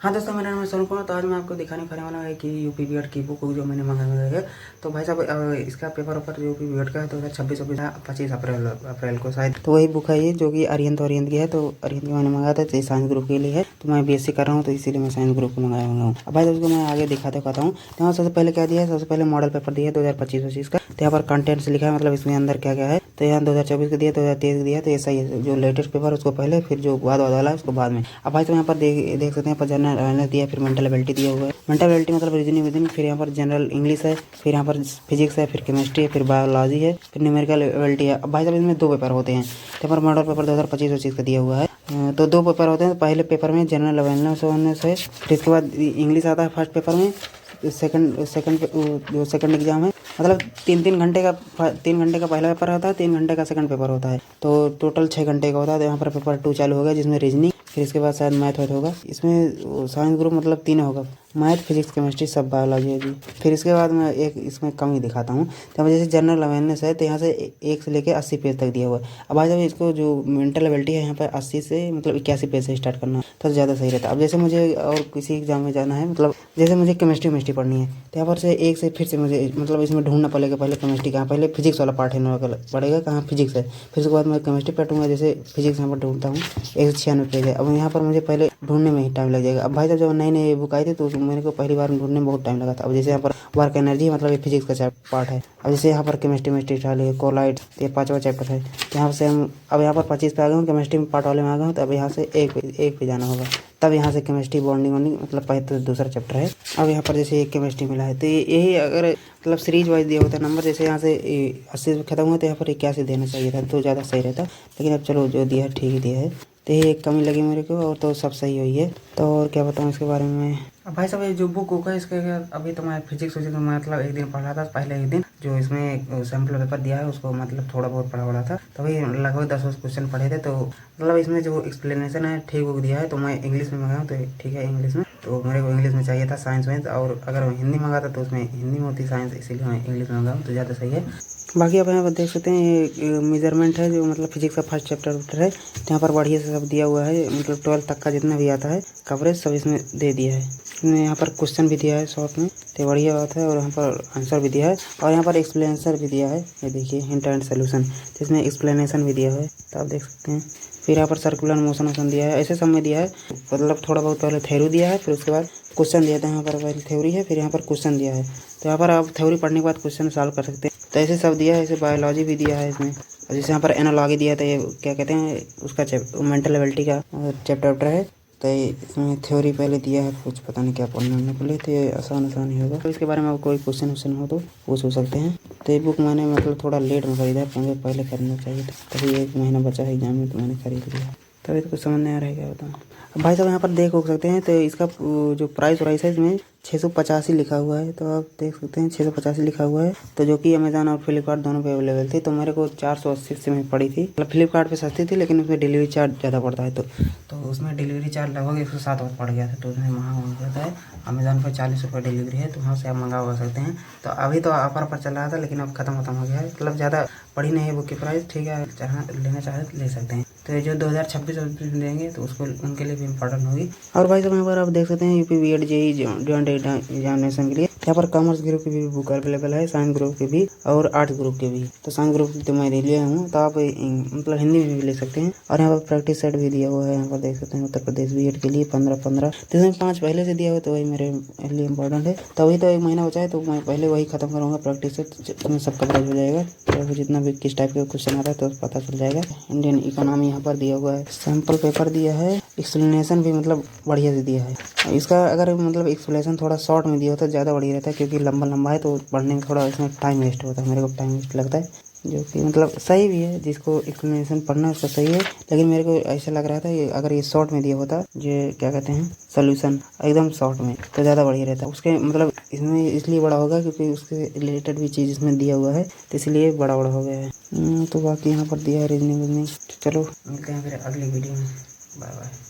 हाँ दोस्तों, मेरा नाम है सोनू कुमार। तो आज मैं आपको दिखाने वाला है कि यूपी बीएड की बुक जो मैंने मंगाई है। तो भाई साहब, इसका पेपर ऊपर यूपी बीएड का है 2026 25 अप्रैल को शायद। तो वही बुक है ये, जो कि अरिहंत की है। तो अरिहंत की मैंने मंगाया था, तो साइंस ग्रुप के लिए है। तो मैं बीएससी कर रहा हूँ, तो इसीलिए मैं साइंस ग्रुप को मंगाया हूँ। अब भाई उसको मैं आगे दिखाता हूँ। तो यहाँ सबसे पहले क्या दिया है, सबसे पहले मॉडल पेपर दिया है 2025-25 का। तो यहाँ पर कंटेंट्स लिखा है, मतलब इसमें अंदर क्या क्या है। तो यहाँ 2024 का दिया, 2023 का दिया। तो ऐसा ही है, जो लेटेस्ट पेपर उसको पहले, फिर जो बाद वाला है उसको बाद में। अब भाई तो यहाँ पर देख सकते हैं, यहाँ पर जनरल अवेयरनेस दिया है, फिर मेंटल एबिलिटी दिया हुआ है। मेंटल एबिलिटी मतलब रीजनिंग, फिर यहाँ पर जनरल इंग्लिश है, फिर यहाँ पर फिजिक्स है, फिर केमिस्ट्री है, फिर बायोलॉजी है, फिर न्यूमेरिकल एबिलिटी है। अब भाई साहब इसमें 2 पेपर होते हैं। तो यहाँ पर मॉडल पेपर 2025-25 का दिया हुआ है। तो 2 पेपर होते हैं। पहले पेपर में जनरल अवेयरनेस है, फिर इसके बाद इंग्लिश आता है फर्स्ट पेपर में। सेकंड एग्जाम है, मतलब 3 घंटे का 3 घंटे का पहला पेपर होता है, 3 घंटे का सेकंड पेपर होता है। तो टोटल 6 घंटे का होता है। तो यहाँ पर पेपर 2 चालू हो गया, जिसमें रीजनिंग, फिर इसके बाद शायद मैथ होगा। इसमें साइंस ग्रुप मतलब 3 होगा, मैथ, फिजिक्स, केमिस्ट्री, सब बायोलॉजी है जी। फिर इसके बाद मैं एक इसमें कम ही दिखाता हूँ। तो जैसे जनरल अवेयरनेस है, तो यहाँ से 1 से लेकर 80 पेज तक दिया हुआ है। अब आज इसको जो मेंटल एबिलिटी है, यहाँ पर 80 से मतलब 81 पेज से स्टार्ट करना, तो ज़्यादा सही रहता है। अब जैसे मुझे और किसी एग्जाम में जाना है, मतलब जैसे मुझे केमिस्ट्री पढ़नी है, तो यहाँ पर से 1 से फिर से मुझे मतलब इसमें ढूंढना पड़ेगा, पहले केमिस्ट्री कहाँ, पहले फिजिक्स वाला पार्ट है पड़ेगा कहाँ, फिजिक्स है। फिर उसके बाद मैं केमिस्ट्री पढ़ूंगा। जैसे फिजिक्स यहाँ पर ढूंढता हूँ, 196 पेज है। अब यहाँ पर मुझे पहले ढूंढने में ही टाइम लग जाएगा। अब भाई साहब, जब नई बुक आई थी, तो मेरे को पहली बार ढूंढने में बहुत टाइम लगा था। अब जैसे यहाँ पर वर्क एनर्जी, मतलब ये फिजिक्स का पार्ट है। अब जैसे यहाँ पर केमिस्ट्री डाली, कोलाइड, ये 5वां चैप्टर है। तो यहाँ से हम अब यहाँ पर 25 पे आ गए हूँ, केमिस्ट्री में पार्ट वाले में आ गए हूँ। तो अब यहाँ से एक पे जाना होगा। तब यहाँ से केमिस्ट्री बॉन्डिंग मतलब पहले तो दूसरा चैप्टर है। अब यहाँ पर जैसे एक केमिस्ट्री मिला है, तो यही अगर मतलब सीरीज वाइज दिया होता नंबर, जैसे यहाँ से 80 से खत्म हुआ, तो यहाँ पर 81 देना चाहिए था, तो ज़्यादा सही रहता। लेकिन अब चलो, जो दिया है ठीक ही दिया है। तो ये एक कमी लगी मेरे को, और तो सब सही हुई है। तो और क्या बताऊँ इसके बारे में। अब भाई साहब, ये जो बुक है इसके अभी तो मैं फिजिक्स मतलब एक दिन पढ़ा था, पहले एक दिन जो इसमें सैम्पल पेपर दिया है उसको मतलब थोड़ा बहुत पढ़ा था। तो अभी लगभग 10 क्वेश्चन पढ़े थे। तो मतलब इसमें जो एक्सप्लेनेशन है ठीक बुक दिया है। तो मैं इंग्लिश में मंगाऊँ, तो ठीक है इंग्लिश में। तो मेरे को इंग्लिश में चाहिए था साइंस में, और अगर हिंदी मंगाता तो उसमें हिंदी में होती साइंस, इसीलिए मैं इंग्लिश में मंगाऊँ, तो ज़्यादा सही है। बाकी आप यहाँ पर देख सकते हैं, ये मेजरमेंट है, जो मतलब फिजिक्स का फर्स्ट चैप्टर है। यहाँ पर बढ़िया से सब दिया हुआ है, मतलब 12 तक का जितना भी आता है कवरेज सब इसमें दे दिया है। इसमें यहाँ पर क्वेश्चन भी दिया है शॉर्ट में, तो बढ़िया बात है। और यहाँ पर आंसर भी दिया है, और यहाँ पर एक्सप्लेनेशन भी दिया है। ये देखिए, हिंट एंड सोल्यूशन, तो इसमें एक्सप्लेनेशन भी दिया है, तो आप देख सकते हैं। फिर यहाँ पर सर्कुलर मोशन दिया है, ऐसे सब में दिया है। मतलब थोड़ा बहुत पहले थ्योरी दिया है, फिर उसके बाद क्वेश्चन दिया था। यहाँ पर पहले थ्योरी है, फिर यहाँ पर क्वेश्चन दिया है। तो यहाँ पर आप थ्योरी पढ़ने के बाद क्वेश्चन सॉल्व कर सकते हैं। तो ऐसे सब दिया है। ऐसे बायोलॉजी भी दिया है इसमें। और जैसे यहाँ पर एनालॉजी दिया था, ये क्या कहते हैं उसका, मेंटल एबिलिटी का चैप्टर है। तो इसमें थ्योरी पहले दिया है, कुछ पता नहीं क्या पढ़ने के लिए। तो ये आसान ही होगा। तो इसके बारे में आपको कोई क्वेश्चन हो तो पूछ सकते हैं। तो ये बुक मैंने मतलब थोड़ा लेट में खरीदा है, मुझे पहले खरीदना चाहिए था। तभी 1 महीना बचा है एग्जाम में, तो मैंने खरीद लिया। तभी तो कुछ समझ नहीं आ रहा है क्या बताऊँ। अब भाई साहब, यहाँ पर देख सकते हैं, तो इसका जो प्राइस है इसमें 685 लिखा हुआ है। तो आप देख सकते हैं 685 लिखा हुआ है। तो जो कि अमेजन और फ्लिपकार्ट दोनों पे अवेलेबल थी। तो मेरे को 480 से में पड़ी थी। मतलब फ्लिपकार्ट पे सस्ती थी, लेकिन उसमें डिलीवरी चार्ज ज़्यादा पड़ता है। तो उसमें डिलीवरी चार्ज लगभग 107 और पड़ गया था। तो उसमें महंगा हो जाता है। अमेजन पर 40 रुपये डिलीवरी है, तो वहाँ से आप मंगा सकते हैं। तो अभी तो ऑफर चल रहा था, लेकिन अब खत्म हो गया है। मतलब ज़्यादा पड़ी नहीं है बुक की प्राइस, ठीक है। जहाँ लेना चाहे तो ले सकते हैं। तो ये जो 2026 में देंगे, तो उसको उनके लिए भी इम्पोर्टेंट होगी। और भाई साहब, यहाँ पर आप देख सकते हैं UP BEd JEE joint examination के लिए यहाँ पर कॉमर्स ग्रुप की भी बुक अवेलेबल है, साइंस ग्रुप के भी और आर्ट्स ग्रुप के भी। तो साइंस ग्रुप की तो मैं ले लिया हूँ, तो आप मतलब हिंदी में भी ले सकते हैं। और यहाँ पर प्रैक्टिस सेट भी दिया हुआ है। यहाँ पर देख सकते हैं उत्तर प्रदेश बीएड के लिए 15-15, तो इसमें 5 पहले से दिया हुआ, तो वही मेरे लिए इम्पोर्टेंट है। तो अभी तो 1 महीना बचा है, तो मैं पहले वही खत्म करूँगा प्रैक्टिस सेट, उसमें सब कवरेज हो जाएगा। तो जितना भी किस टाइप का क्वेश्चन आता है तो पता चल जाएगा। इंडियन इकोनॉमी यहाँ पर दिया हुआ है, सैम्पल पेपर दिया है, एक्सप्लेनेशन भी मतलब बढ़िया से दिया है। इसका अगर मतलब एक्सप्लेनेशन थोड़ा शॉर्ट में दिया होता है ज़्यादा बढ़िया रहता है, क्योंकि लंबा है, तो पढ़ने में थोड़ा इसमें टाइम वेस्ट होता है। मेरे को टाइम वेस्ट लगता है, जो कि मतलब सही भी है। जिसको एक्सप्लेनेशन पढ़ना है उसका सही है। लेकिन मेरे को ऐसा लग रहा था अगर ये शॉर्ट में दिया होता, ये क्या कहते हैं सोल्यूशन, एकदम शॉर्ट में, तो ज़्यादा बढ़िया रहता। उसके मतलब इसमें इसलिए बड़ा होगा क्योंकि उसके रिलेटेड भी चीज़ इसमें दिया हुआ है, तो इसलिए बड़ा हो गया है। तो बाकी यहाँ पर दिया है रीजनिंग। चलो मिलते हैं फिर अगली वीडियो में। Bye bye.